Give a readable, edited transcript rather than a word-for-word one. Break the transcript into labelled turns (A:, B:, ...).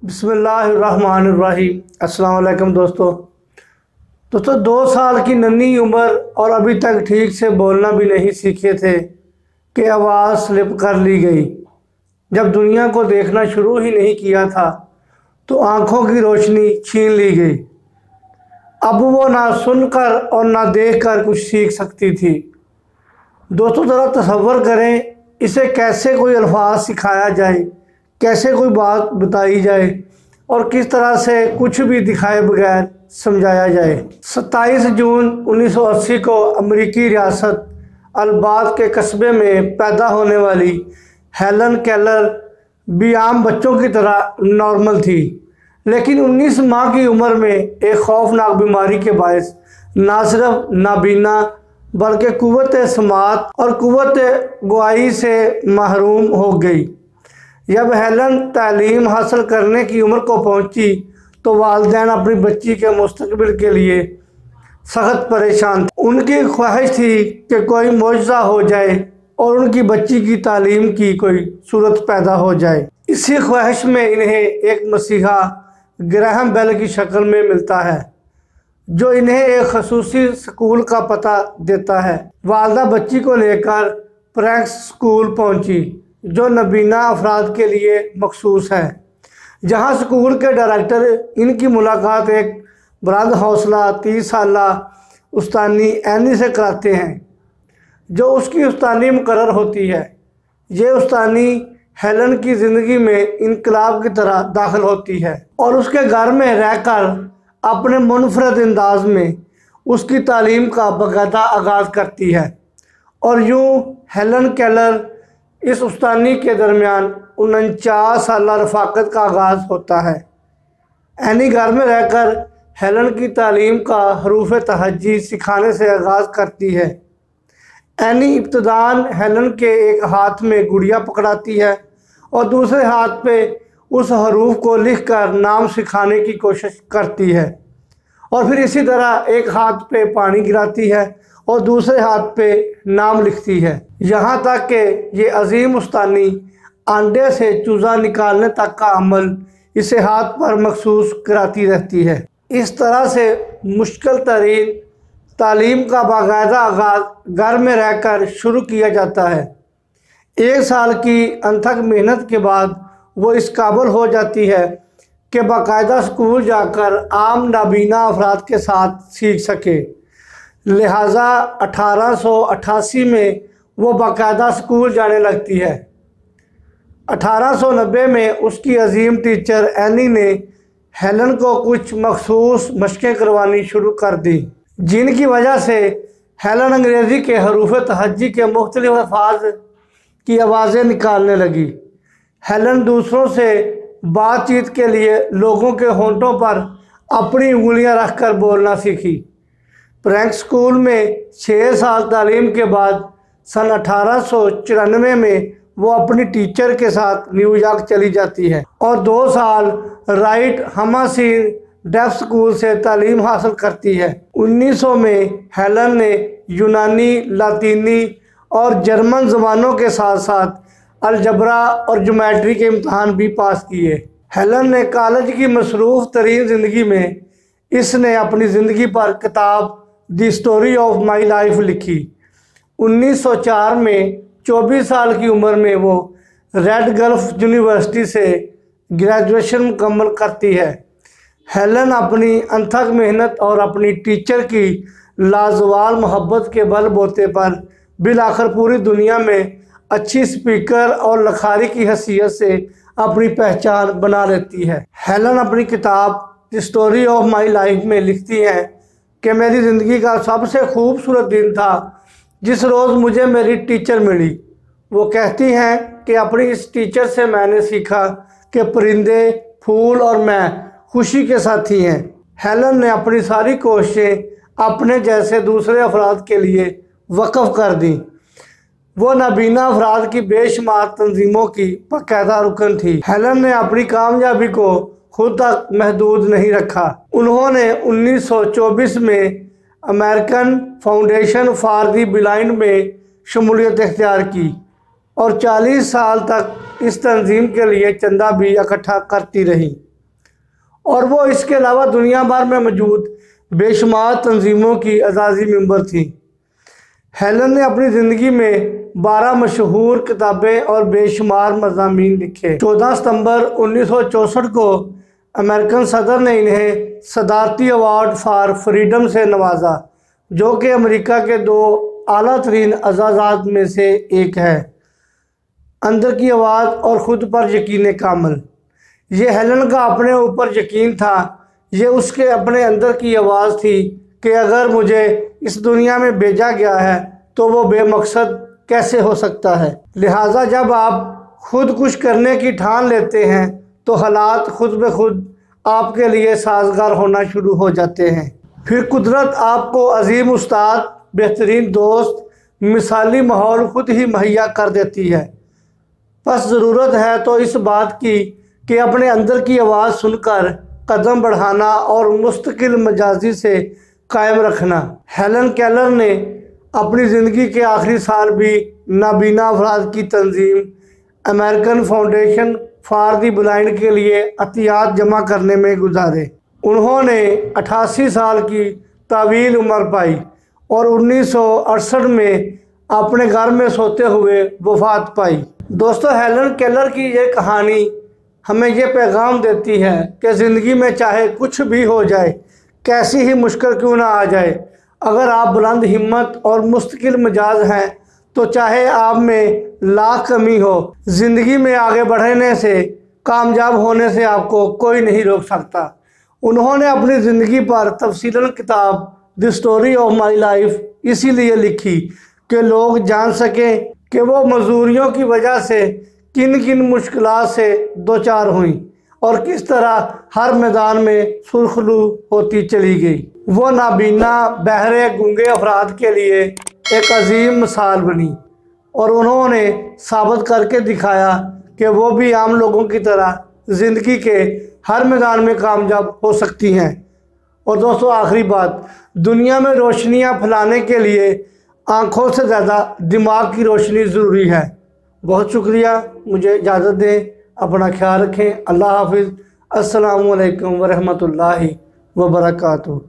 A: बिस्मिल्लाहिर्रहमानिर्रहीम। अस्सलाम वालेकुम दोस्तों 2 साल की नन्ही उम्र और अभी तक ठीक से बोलना भी नहीं सीखे थे कि आवाज़ स्लिप कर ली गई। जब दुनिया को देखना शुरू ही नहीं किया था तो आँखों की रोशनी छीन ली गई। अब वो ना सुनकर और ना देखकर कुछ सीख सकती थी। दोस्तों ज़रा तसव्वुर करें, इसे कैसे कोई अल्फाज सिखाया जाए, कैसे कोई बात बताई जाए और किस तरह से कुछ भी दिखाए बगैर समझाया जाए। 27 जून 1980 को अमेरिकी रियासत अल्बाद के कस्बे में पैदा होने वाली हेलन केलर भी आम बच्चों की तरह नॉर्मल थी, लेकिन 19 माह की उम्र में एक खौफनाक बीमारी के बायस ना सिर्फ नाबीना बल्कि कुव्वत समात और कुव्वत गुआई से महरूम हो गई। जब हेलन तालीम हासिल करने की उम्र को पहुंची तो वालिदैन अपनी बच्ची के मुस्तकबिल के लिए सख्त परेशान थे। उनकी ख्वाहिश थी कि कोई मौजज़ा हो जाए और उनकी बच्ची की तालीम की कोई सूरत पैदा हो जाए। इसी ख्वाहिश में इन्हें एक मसीहा ग्राहम बेल की शक्ल में मिलता है, जो इन्हें एक खसूसी स्कूल का पता देता है। वालदा बच्ची को लेकर प्रैंक्स स्कूल पहुंची, जो नबीना अफराद के लिए मखसूस है, जहां स्कूल के डायरेक्टर इनकी मुलाकात एक बुलंद हौसला 30 साला उस्तानी एनी से कराते हैं, जो उसकी उस्तानी मुकर्रर होती है। ये उस्तानी हेलन की ज़िंदगी में इनकलाब की तरह दाखिल होती है और उसके घर में रहकर अपने मुनफरद अंदाज में उसकी तालीम का बाकायदा आगाज़ करती है। और यूँ हेलन केलर इस उस्तानी के दरमियान 49 साला रफ़ाकत का आगाज़ होता है। एनी घर में रहकर हेलन की तालीम का हरूफ तहज्जी सिखाने से आगाज़ करती है। एनी इब्तदान हेलन के एक हाथ में गुड़िया पकड़ाती है और दूसरे हाथ पे उस हरूफ को लिखकर नाम सिखाने की कोशिश करती है, और फिर इसी तरह एक हाथ पे पानी गिराती है और दूसरे हाथ पे नाम लिखती है, यहाँ तक कि ये अजीम उस्तानी अंडे से चूज़ा निकालने तक का अमल इसे हाथ पर मखसूस कराती रहती है। इस तरह से मुश्किल तरीन तालीम का बाकायदा आगाज़ घर में रहकर शुरू किया जाता है। 1 साल की अनथक मेहनत के बाद वो इस काबिल हो जाती है कि बाकायदा स्कूल जाकर आम नाबीना अफराद के साथ सीख सके। लिहाजा 1888 में वो बाकायदा स्कूल जाने लगती है। 1890 में उसकी अजीम टीचर एनी ने हेलन को कुछ मखसूस मशक़ें करवानी शुरू कर दी, जिनकी वजह से हेलन अंग्रेज़ी के हरूफ तहज्जी के मुख्तलिफ अल्फाज की आवाज़ें निकालने लगी। हेलन दूसरों से बातचीत के लिए लोगों के होंठों पर अपनी उंगलियां रखकर बोलना सीखी। प्रैंक स्कूल में 6 साल तालीम के बाद सन 1894 में वो अपनी टीचर के साथ न्यूयॉर्क चली जाती है और 2 साल राइट हमासीन डेफ स्कूल से तालीम हासिल करती है। 1900 में हेलन ने यूनानी, लातीनी और जर्मन ज़बानों के साथ साथ अलजबरा और ज्योमेट्री के इम्तहान भी पास किए। हेलन ने कॉलेज की मसरूफ़ तरीन ज़िंदगी में इसने अपनी ज़िंदगी पर किताब the story of my life लिखी। 1904 में 24 साल की उम्र में वो रेड गल्फ यूनिवर्सिटी से ग्रेजुएशन मुकम्मल करती है। हेलन अपनी अनथक मेहनत और अपनी टीचर की लाजवाल मोहब्बत के बलबूते पर बिलाखिर पूरी दुनिया में अच्छी स्पीकर और लखारी की हैसियत से अपनी पहचान बना लेती है। हेलन अपनी किताब the story of my life में लिखती हैं कि मेरी ज़िंदगी का सबसे खूबसूरत दिन था जिस रोज़ मुझे मेरी टीचर मिली। वो कहती हैं कि अपनी इस टीचर से मैंने सीखा कि परिंदे, फूल और मैं खुशी के साथी हैं। हेलन ने अपनी सारी कोशिशें अपने जैसे दूसरे अफराद के लिए वक़्फ़ कर दी। वो नाबीना अफराद की बेशुमार तंजीमों की बाकायदा रुकन थी। हेलन ने अपनी कामयाबी को खुद तक महदूद नहीं रखा। उन्होंने 1924 में American foundation for the blind में शमूलियत इख्तियार की और 40 साल तक इस तंजीम के लिए चंदा भी इकट्ठा करती रही। और वो इसके अलावा दुनिया भर में मौजूद बेशुमार तंजीमों की अज़ाज़ी मेंबर थी। हेलन ने अपनी ज़िंदगी में 12 मशहूर किताबें और बेशुमार मज़ामीन लिखे। 14 सितंबर 1964 को अमेरिकन सदर ने इन्हें सदारती अवार्ड फॉर फ्रीडम से नवाजा, जो कि अमेरिका के 2 आला तरीन एजाज़ात में से एक है। अंदर की आवाज़ और ख़ुद पर यकीन कामिल। ये हेलन का अपने ऊपर यकीन था। ये उसके अपने अंदर की आवाज़ थी कि अगर मुझे इस दुनिया में भेजा गया है तो वो बेमकसद कैसे हो सकता है। लिहाजा जब आप खुद कुछ करने की ठान लेते हैं तो हालात खुद ब खुद आपके लिए साजगार होना शुरू हो जाते हैं। फिर कुदरत आपको अजीम उस्ताद, बेहतरीन दोस्त, मिसाली माहौल खुद ही मुहैया कर देती है। बस ज़रूरत है तो इस बात की कि अपने अंदर की आवाज़ सुनकर कदम बढ़ाना और मुस्तकिल मजाजी से कायम रखना। हेलन केलर ने अपनी ज़िंदगी के आखिरी साल भी नाबीना अफराद की तंजीम American foundation for the blind के लिए अतियात जमा करने में गुजारे। उन्होंने 88 साल की तावील उम्र पाई और 1968 में अपने घर में सोते हुए वफात पाई। दोस्तों, हेलन केलर की ये कहानी हमें ये पैगाम देती है कि ज़िंदगी में चाहे कुछ भी हो जाए, कैसी ही मुश्किल क्यों ना आ जाए, अगर आप बुलंद हिम्मत और मुस्तकिल मिजाज हैं तो चाहे आप में लाख कमी हो, ज़िंदगी में आगे बढ़ने से, कामयाब होने से आपको कोई नहीं रोक सकता। उन्होंने अपनी ज़िंदगी पर तफसीलन किताब the story of my life इसीलिए लिखी कि लोग जान सकें कि वो मजदूरियों की वजह से किन किन मुश्किलात से दो चार हुई और किस तरह हर मैदान में सुरखरू होती चली गई। वो नाबीना, बहरे, गूंगे अफराद के लिए एक अजीम मिसाल बनी और उन्होंने साबित करके दिखाया कि वो भी आम लोगों की तरह ज़िंदगी के हर मैदान में कामयाब हो सकती हैं। और दोस्तों, आखिरी बात, दुनिया में रोशनियां फैलाने के लिए आँखों से ज़्यादा दिमाग की रोशनी ज़रूरी है। बहुत शुक्रिया, मुझे इजाज़त दें, अपना ख्याल रखें। अल्लाह हाफिज़। अस्सलामु अलैकुम वरहमतुल्लाहि वबरकातुहू।